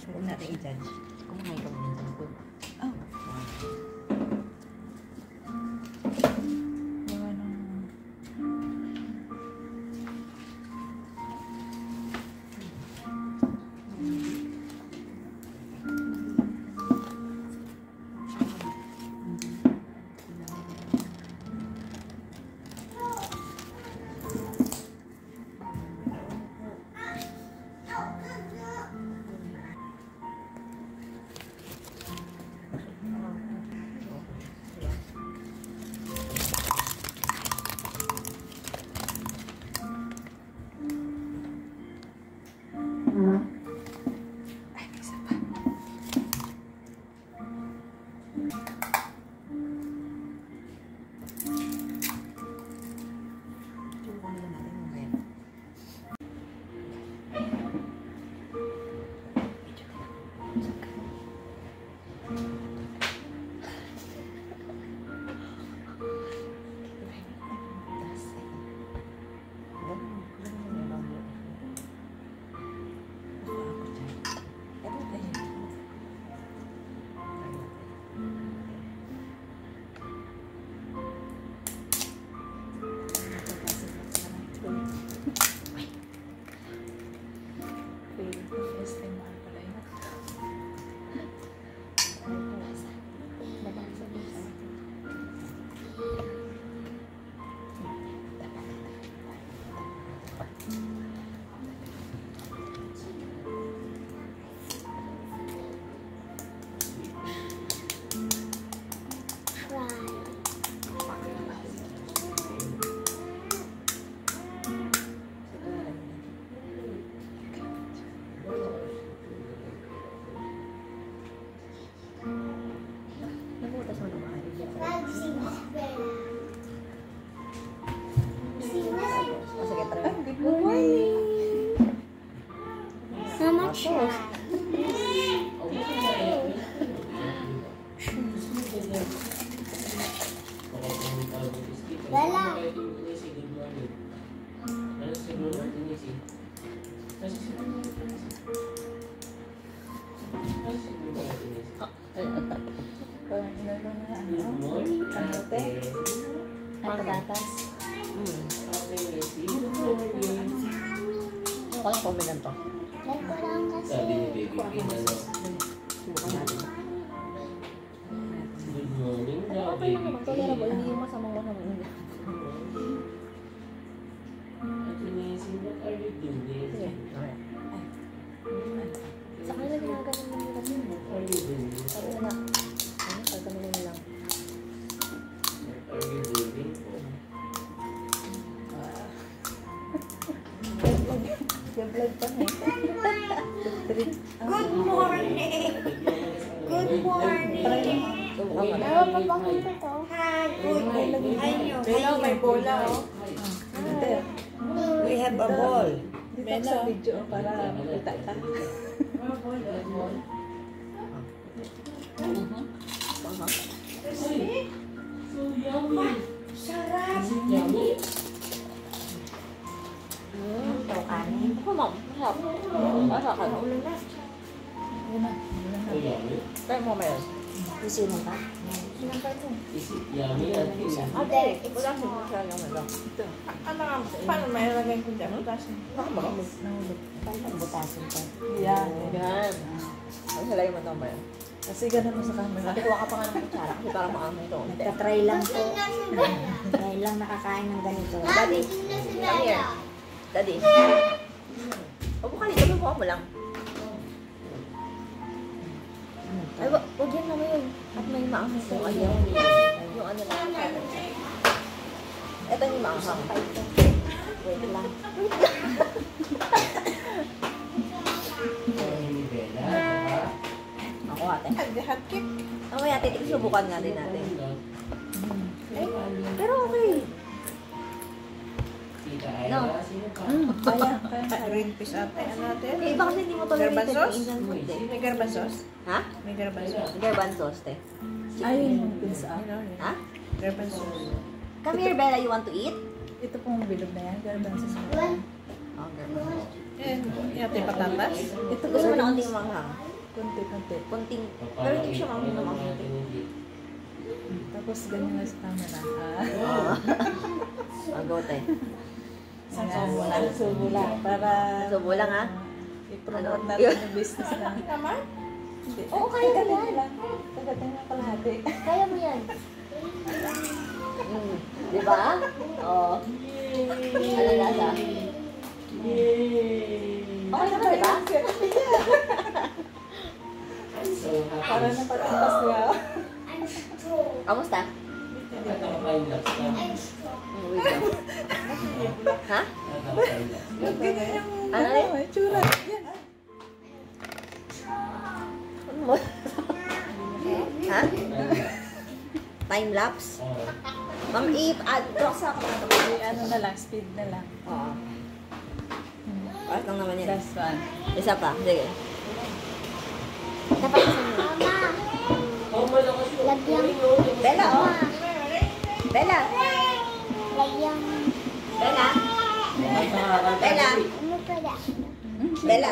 Huwag natin i-judge. Kumain ka muna dyan. Oh. Good morning. How much? Lala. Patatas. Kaya kumilan to. Like ko lang kasi. Sabi ni baby, ano? Subukan natin. Good morning daw, Okay baby. naman. Tolerable. Hindi yung masamang masamang. Ate Nancy, what are you doing? Sige. Okay. Sa kanila ginagawa mo nila din. What are you doing? Sabi na na. Ano? Sabi kami nila lang. What are you doing? Vlog pa na. Good morning! Good morning! Subukan mo na. Ano pa bang ito to? Hi! Good morning! Bella, may bola oh. We have a ball. Dito sa video para makita ka. So yummy. Sarap! Yummy? Ito kanin. Ako ma'am. Masarap. Masarap ka. So yummy? Kaya mo meron. Isinan ka? Is it yummy? Ate, wala siya masyadong meron. Ano nga? Paano may lagay ko dyan? Baka nahulog. Paano butasin ka? Yan. Yan. Ano sa lagay mo ito meron? Kasi ganun mo sa camera. Kuha ka pa nga ng kutsara kasi para maamay ito. Nagka-try lang po. Try lang nakakain ng ganito. Daddy, come here. Daddy. Upo ka dito, bubuha mo lang. Ay, wag yan naman yun. At may maanghang kung ano yun. Yung ano lang. Ito yung maanghang. Wait lang. Ako ate. Hot cake. Mamaya ate, subukan nga din natin. Pero okay. No. Kaya green fish ate. Ano natin? Eh, baka hindi mo tolerated Garban yung sauce? Indian food eh. May garban sauce? Ha? May garban sauce. Garban sauce, te. Ay, yung pizza. Ha? Garban sauce. Come here, Bella. You want to eat? Ito pong bilog na yan. Garban sauce. Oh, garban sauce. Yan. Yung ating patatas. Gusto mo na konting manghang? Kunti-kunti. Kunting, pero hindi siya makunti. Tapos ganyan na sa camera. Oo. Ang gote. Subo lang. Para Subo lang, ha? i-promote Ano? natin yung business na. Hindi. Oo, kaya ka Kagating yan. lang. Kagating lang kalahati. Kaya mo yan. Di ba? Oo. Ano lasa? Okay naman, di ba? So happy. Para napatimpas nga. Kamusta? Nakaka-time lapse ka. Wait lang. Ha? Nakaka-time lapse. Ganyan yung Ano ano, itsura. Yan. Ano mo? Ha? Time lapse? Oo. Ma'am, i-add ko sa ako. Ano na lang, speed na lang. Oo. Paras lang naman yan. Last one. Isa pa. Sige. Dapat sa mo. Oh, malakas yung Lagyan. Bella, oh. Bella. Lagyan. Bella. Nakakakanta. Bella. Ano pala? Bella.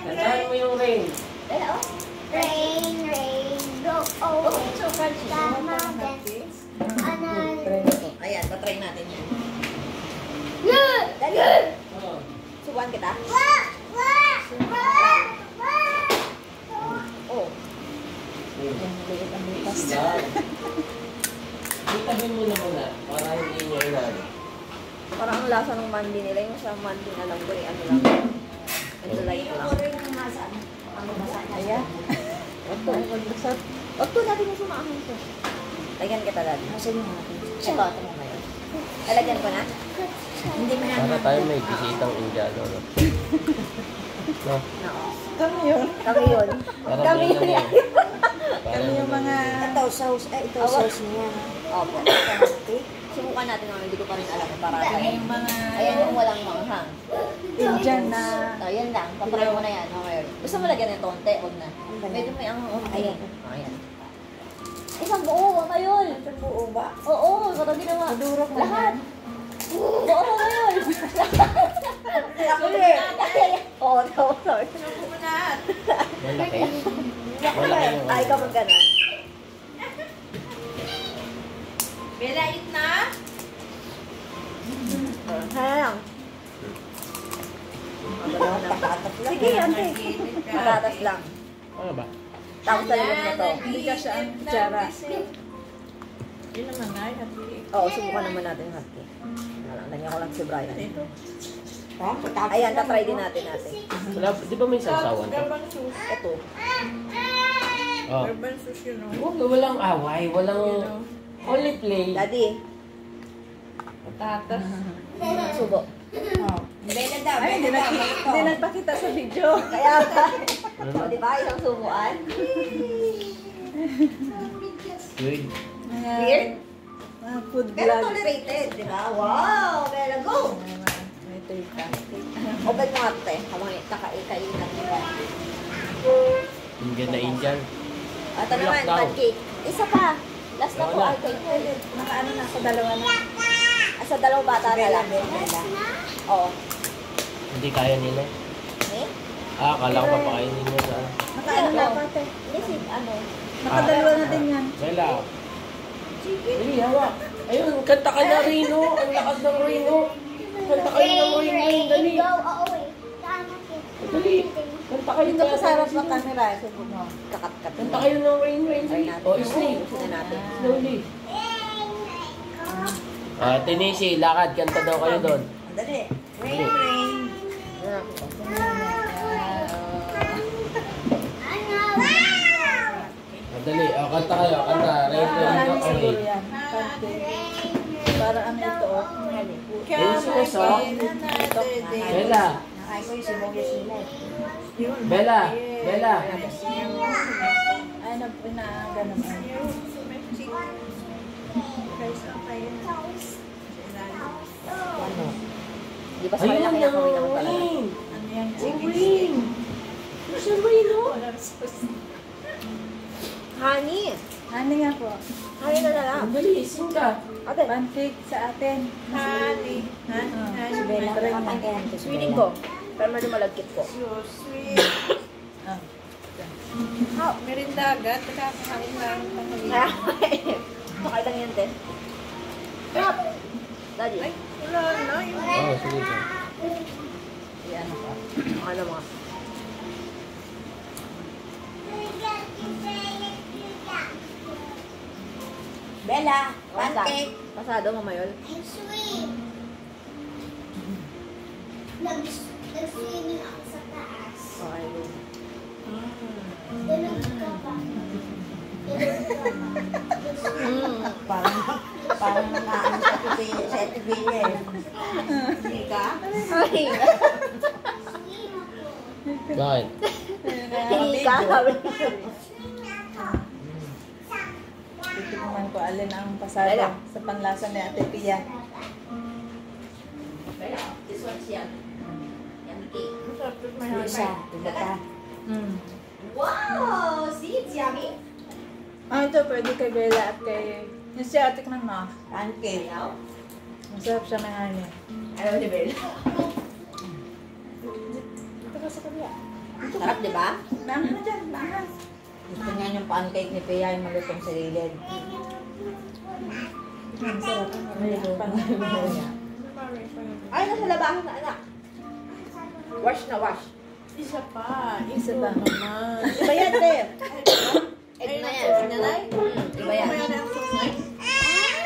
Tandaan mo yung ring. Bella, oh. Rain, rain, go away. Tama din. Ano? Ayan, patry natin yan. Good! Dali. Oo. Subuhan kita. Oh. Yan, maliit ang butas. Yan. Itabi mo na muna para hindi niya inano. Parang ang lasa ng mandi nila. Yung sa mandi na lang ko eh. Ano lang. Ito light lang. Ayan. Ito, ay magbusat. Huwag to natin yung sumaahon ko. Lagyan kita dati. Nasaan yung akin? Ito, ito mo ngayon. Lalagyan ko na? Hindi mo Para tayo may bisitang Indiano, no? No? Oo. Kami yun. Kami yun. Para Kami may yun. ano. Kami yung mga... Ito, sauce. Ito, sauce niya. Opo. Subukan natin naman. Hindi ko pa rin alam kung para Kami sa'yo. yung mga... Ayan yung walang manghang. Indian na... So, yan lang. Papray mo na yan. Okay. Gusto mo lagyan ng tonte? Huwag na. Medyo may ang... Ayan. Ayan. Isang buo. Kayon. Isang buo ba? Oo. Sarap ginawa. Madurok mo Lahat. yan. Buo mo ngayon. Oo. Sorry. Malaki. Malaki yung Ay, ka mag gano'n. Bella, eat na? Kaya lang. Sige, ante. Patatas lang. Ano ba? Tapos sa loob na to. Hindi ka siya ang kutsara. Yun naman nga, hati. Oo, subukan naman natin yung hotcake. Lagyan ko lang si Brian. Ito. Ayan, tatry din natin. Wala, di ba may sausawan to? Garban sus. Ito. Oh. Garban sus yun, no? Huwag, walang away, walang only play. Daddy, Patatas. subo. Oh. Ay, hindi nagpakita sa video. Kaya, o diba, isang subuan? Good. Mga, Weird? mga food Pero vlog. tolerated, di ba? Wow! Bella, go! May tita. Open mo nga te, habang kakain natin. Indian na Indian. Ito naman, Lockdown. pancake. Isa pa. Last na po, Wala. cake. Nakaano na sa dalawa na. Sa dalawang bata na lang. Oo. Hindi kaya nila. Eh? Ah, akala ko papakainin mo sa... Nakaano na pate. Hindi si, ano. Nakadalawa na din yan. Bella. Dali, hawak. Ayun, kanta ka na Rino. Ang lakas ng Rino. Kanta kayo ng Rino. Dali. Go away. Tama Dali. Kanta kayo Dito ng ka sa harap ng camera. Subo mo. Kakat-kat. Kanta kayo ng Rino. Try natin. O, sleep. Ubusin na natin. Slowly. Ah, Tinisi, lakad. Kanta daw kayo doon. Dali. Dali. Dali. O, kanta kayo. Kanta. Rain, rain, Marami go siguro away. yan. Pancake. Para ano ito, oh. Ayun, suso. Bella. Nakain ko yung sibuyas nila eh. Bella. Bella. Ay, pinaaga naman. Ano? Di ba sa Ayun, malaki na kami naman talaga? Rain. Ano yan? Rain. Sa Rino. Honey. Honey nga po. Honey na lang. Dali, sing ka. Ate. Pancake sa atin. Honey. Si Bella, nakakain ko si Feeling Bella. ko. Pero medyo malagkit po. So sweet. Ah. Merinda agad. Nakakain lang. Okay lang yan, te. Daddy. Ay, wala na. Oo, sige ka. Yan ako. Ano mga? Bella, pancake. Pasado, mamayol. Nag-swimming ako sa taas. Okay. Tulog ka ba? Parang nakaano sa TV eh. Hindi ka? Ay, Bakit? hindi ka. Sabi. Titikman ko alin ang pasado Bella. sa panlasa ni Ate Pia. This one's yan. Yan, cake. Isa, diba pa? Wow! See, it's yummy. Ah, ito pwede kay Bella at kay... Yung si Ate tikman mo. Pancake. Wow. Masarap siya may honey. Ayaw ni Bella. Ito ka sa kabila. Sarap, di ba? Naman na dyan, naman. Gusto niya yung pancake ni Pia yung malutong sa gilid. Masarap. May pang-ibig niya. Ay, nasa labahan na, anak. Wash na wash. Isa pa. Isa pa naman. Iba yan, te. Egg na yan. Sinanay? Iba yan.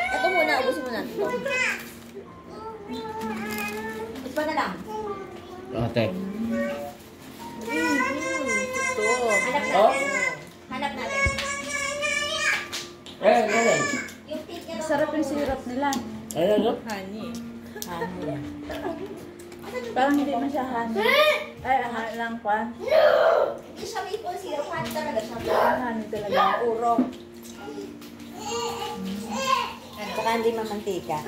Ito muna, ubusin mo na. Ito na lang. Ate. Ito. Hanap Oh? natin. Hanap natin. Ganun. Yung pink niya. Masarap yung syrup nila. Ano? Honey. Ano yan? Parang hindi man siya honey. Ay, honey lang pa. Hindi siya maple syrup. Honey talaga siya. Parang honey talaga. Uro. Saka hindi mamantika.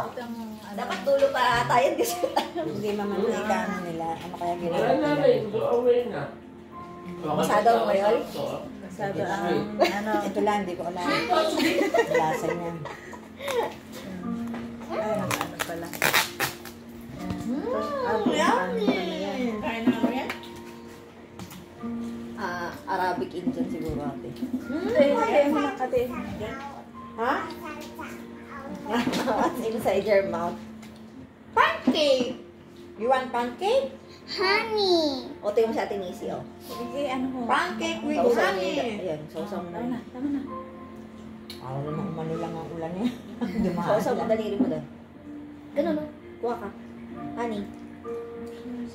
Itong ano. Dapat tulo pa tayo kasi. Hindi mamantika ano nila. Ano kaya Wala ginawa na nila? rin. Away na. Masado mo ngayon? Masado ang ano. Ito lang, hindi ko alam. Lasa niya. Ay, ano pala. Yummy! Kain na yan? Arabic Indian siguro ate. Kain mo na kati. Ha? What's inside your mouth? Pancake! You want pancake? Honey. O, tingin mo sa ating Nisi, oh. Sige, ano mo? Pancake with Sausaw mo honey! yun. Ayan, sausaw mo Tama na, na. tama na. Para naman umano lang ang ulan niya. Dumaan Sausaw mo, lang. daliri mo doon. Ganun, no? Kuha ka. Honey.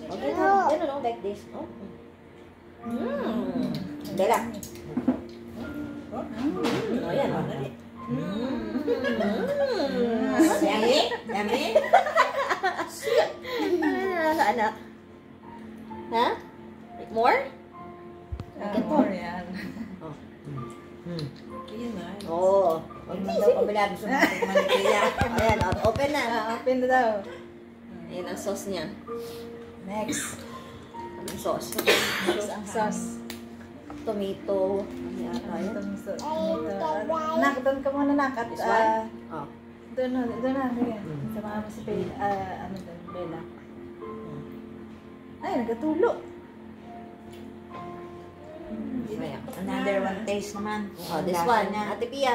Okay, ganun, no? Like this. Oh. Bella. Oh, yan, oh. Yummy? Yummy? Ano na nasa anak? Ha? More? More yan. Hmm. Oo. Huwag man daw kabila. Gusto mo tikman ni Pia. Ayan, open na. Open na daw. Ayan ang sauce niya. Next. Ang sauce. Next ang sauce. Tomato. Ano yata yun? Itong sauce. Nak, doon ka muna nak. At, This one? Oh. doon na. Sige. Samahan mo si Bella. Ano doon? Bella. Ay, nagatulo. Ayan. Another one taste naman. Oh, this Lasa one. niya. Ate Pia.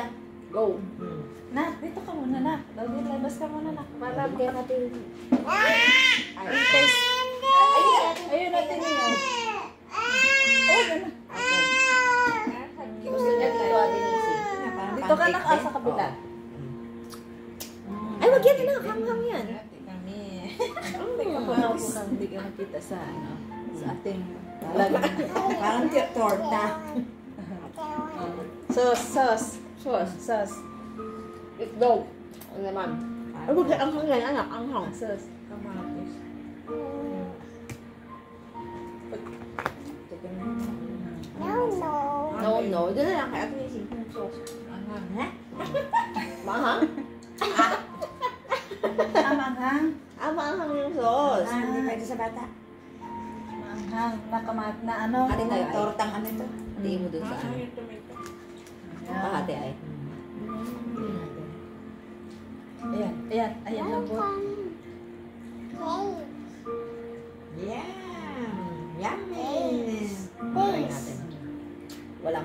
Go. Hmm. Nak, dito ka muna nak. Dawin, labas ka muna nak. Para Okay natin. Ay, taste. Ayun natin yun. Oh, gano'n. Gusto niya dito Ate Nisi. Parang Dito ka pancake nak, din. sa kabila. Ay, wag yan na. Hanghang yan. Kami. Teka po ako kung hindi ka nakita sa ano, sa ating vlog. Parang torta. Sauce. Sauce. Itlog. Ano naman? Ay, wag yan. Anghang yan, anak. Anghang. Sauce. Kamatis. No. Doon na lang kay Ate Nisi. Sauce. Ha? Mahang? Manghang. Mahang yung sauce. Hindi pwede sa bata. Manghang. Nakamat na ano. Ate tayo ay. Tortang ano ito? Tingin mo dun sa ano. Pahati ay. Ayan. Ayan. Ayan lang po.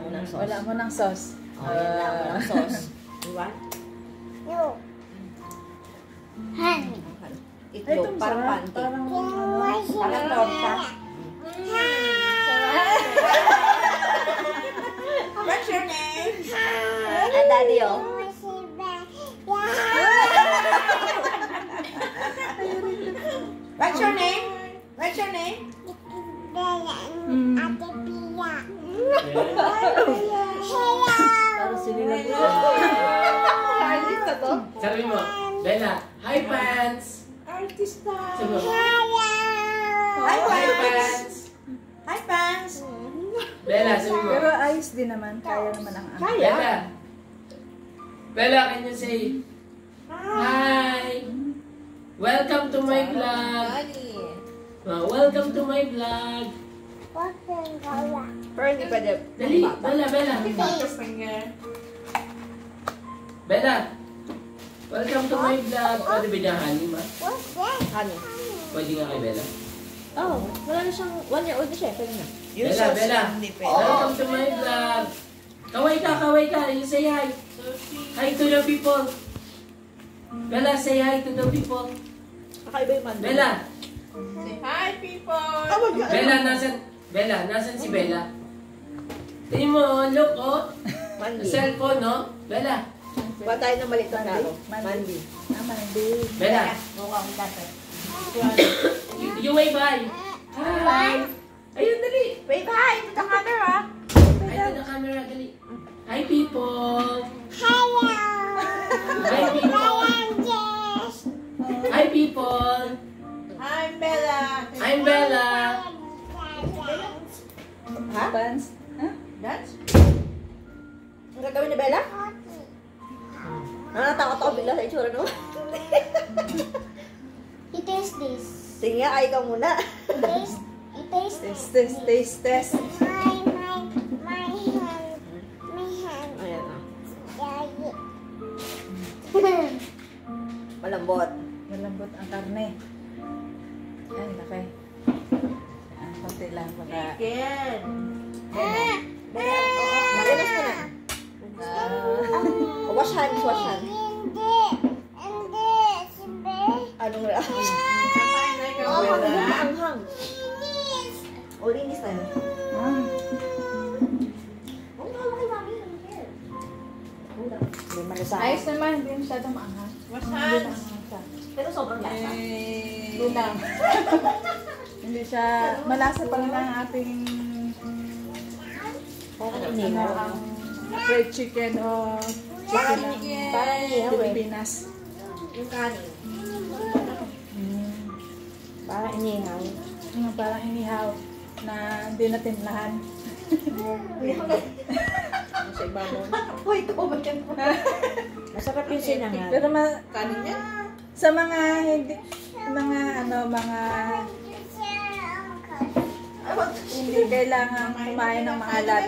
ng sauce. Wala mo ng sauce. Oh, yan lang mo ng sauce. Diba? No. Honey. Itlog, parang pancake. Parang torta. What's your name? Daddy, oh. What's your name? What's your name? Para sila Artista to? Sabi mo, Bella, hi pants! Artista. Sabi mo, Hi, hi Pans! pants! Hi, Pans! Bella, sabi mo, Pero ayos din naman. Kaya naman ang ano. Kaya? Bella! Bella, can you say, hi! Welcome to my vlog! Welcome to my vlog! Pero hindi pwede. Dali, Bella, Bella! Bella! Welcome to my vlog! Pwede ba niya honey, ma? Honey. Pwede nga kay Bella? Oh, wala na siyang 1 year old na siya. Pwede na. Bella, Bella! Welcome to my vlog! Kaway ka! You say hi! Hi to the people! Bella, say hi to the people! Kakaiba yung mando. Bella! Say hi, people! Oh my God. Bella, nasan si Bella? Tingin mo, look, oh. Mandi. Cellphone, no? Bella. Ba tayo ng maliit na klaro? Mandi. Mandi. Bella. Mukhang dati. You wave hi. Hi. Ayun, dali. Wave hi to the camera. Hi to the camera, dali. Hi, people. Hello. Hi, people. Hi, people. I'm Bella. I'm Bella. Ha? Pants. Huh? Dance? Ang gagawin ni Bella? Natatakot ako bigla sa itsura no? You taste this. Sige nga, ay ka muna. You taste Test. my hand. Ayan na. Daddy. Malambot. Malambot ang karne. Ay, laki. Ang konti lang baka. Marinas mo na. Oh, wash hands. Anong reaction? Hang. O, linis na yun. Hindi malasakit. Ayos naman, hindi masyadong maanghang. Pero sobrang lasa. Lulang. Hindi siya, malasa pa rin ang ating Parang inihaw. ang fried chicken o chicken ng Parang inihaw eh. Pilipinas. Yung kanin. Parang inihaw. Parang inihaw na hindi na timlahan. Sa ibabaw. Uy, kumain mo. Masarap yung sinangag. Pero Kanin niya? sa mga hindi hindi kailangan kumain ng maalat.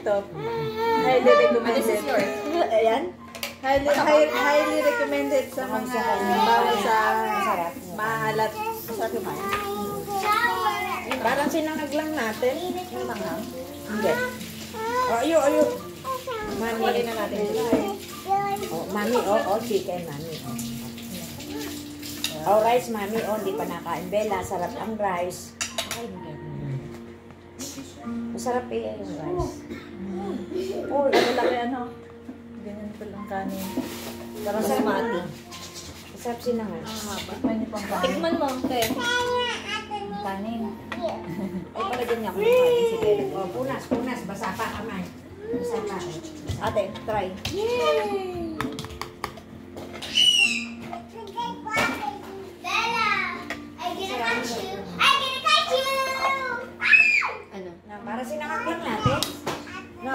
Ito, highly recommended. Ayan. Highly recommended sa mga bawal sa maalat. Masarap yung kanin. Parang sinangag lang natin. Yung manghang. Hindi. Oh, ayo. Mami. Kunin na natin. Oh, mami, chicken, mami. Oh, rice, mami. Oh, hindi pa nakain. Bella, sarap ang rice. Masarap eh yung rice. Oh, laki ano. Ganyan pa lang kanin. Parang sa mati. Masarap sinangag. Tikman niyo pang kanin. Tikman mo, te. Kanin. Ay, palagyan niya ako ng kanin si Bella. Oh, punas. Basa pa kamay. Basa pa. Ate, try. Ano? Para sinangag lang natin. No.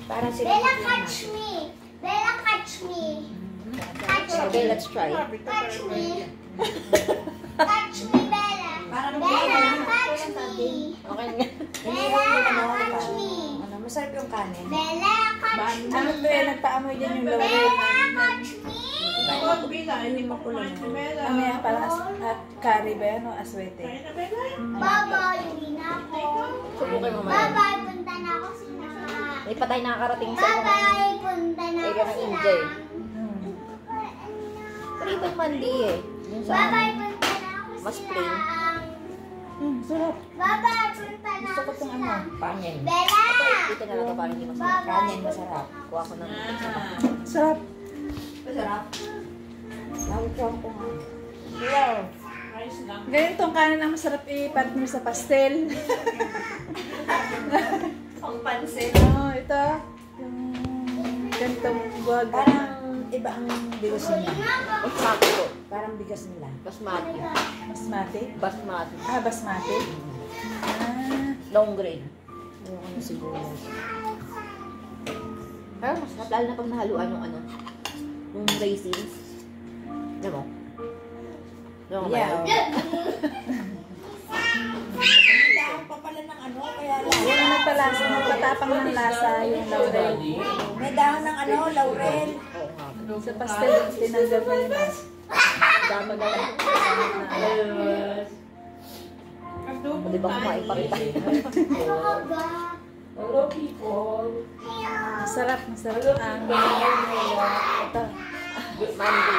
Para sinangag lang natin. Okay, let's try. Okay na yan. Ano, masarap yung kanin. Ano ba yan? Nagpaamoy din yung laway. Hindi makulo na. Mamaya pala, curry ba yan o aswete? Bye-bye, hindi na ako. Subukan mo mamaya. Bye-bye, punta na ako sa mga. May patay nakakarating sa mga Bye-bye, punta na area ako ng sa India eh. Hmm. Pero ibang mandi eh. Yung sa Bye-bye, punta na ako Mas sa plain. Sarap. Bye-bye, punta na Gusto ako ko itong sa ano. Panin. Bella! dito na lang ito para hindi masarap. Kanin masarap. Kuha ko ng Sarap. masarap. Naupuan ko nga. Ganitong kanin ang masarap i-partner sa pastel. Ang pansin. Ito. Yung ganitong buwag. Parang iba ang bigas nila. Basmati po. Parang bigas nila. Basmati. Basmati. Basmati. Basmati. Long grain. Ayoko na sibuyas. Pero masarap lalo na pag nahaluan yung ano. Yung raisins. Alam mo? Alam mo ba Yeah. yan? Dahon pa pala ng ano, kaya lang. Yan ang nagpalasa, nagpatapang ng lasa yung laurel. May dahon ng ano, laurel. Oo nga. Sa pastel, tinanggal mo yung mas. Dama na lang. O, di ba kumain pa kita? Hello, people. Masarap, masarap ang ito. Mandi.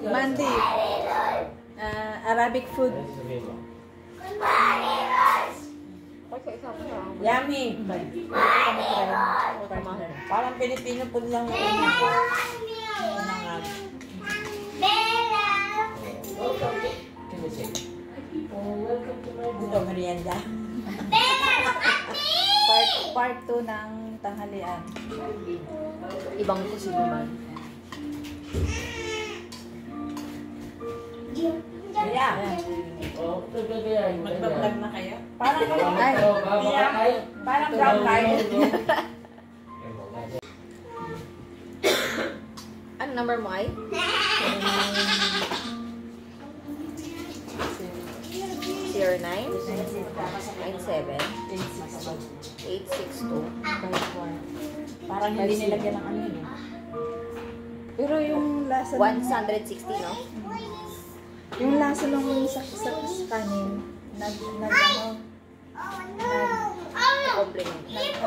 Mandi. Arabic food. Okay, isa ko na. Yummy. Parang Pilipino food lang yung ano ko. Bella! Welcome to... Can you say? Hi, people. Welcome to my Ito, merienda. Part 2 ng tanghalian. Ibang kusino naman. Kaya, Oh, ito gagayahin. magbablog na kayo. Parang Ay. parang brown rice. Ano number mo ay? 09 97 862 Parang hindi nilagyan ng ano yun. Pero yung lasa 160, no? yung lasa ng sa kanin ano, Compliment.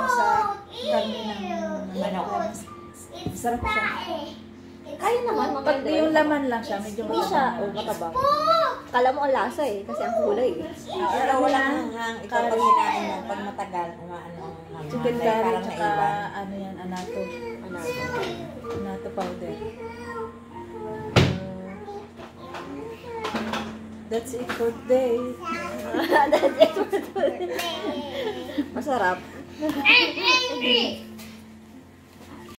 sa karne ng manok. Masarap siya. Kaya naman, Pag maganda yung yun. laman lang siya, medyo Hindi siya, mataba. kala mo ang lasa eh, kasi ang kulay eh. Pero walang hanghang. Ito pag hinain mo, pag matagal, umaano ang hanghang. Chicken Dahil curry, parang tsaka naiwan. ano yan, anato. Ano? Anato powder. That's it for today. That's it for today. Masarap.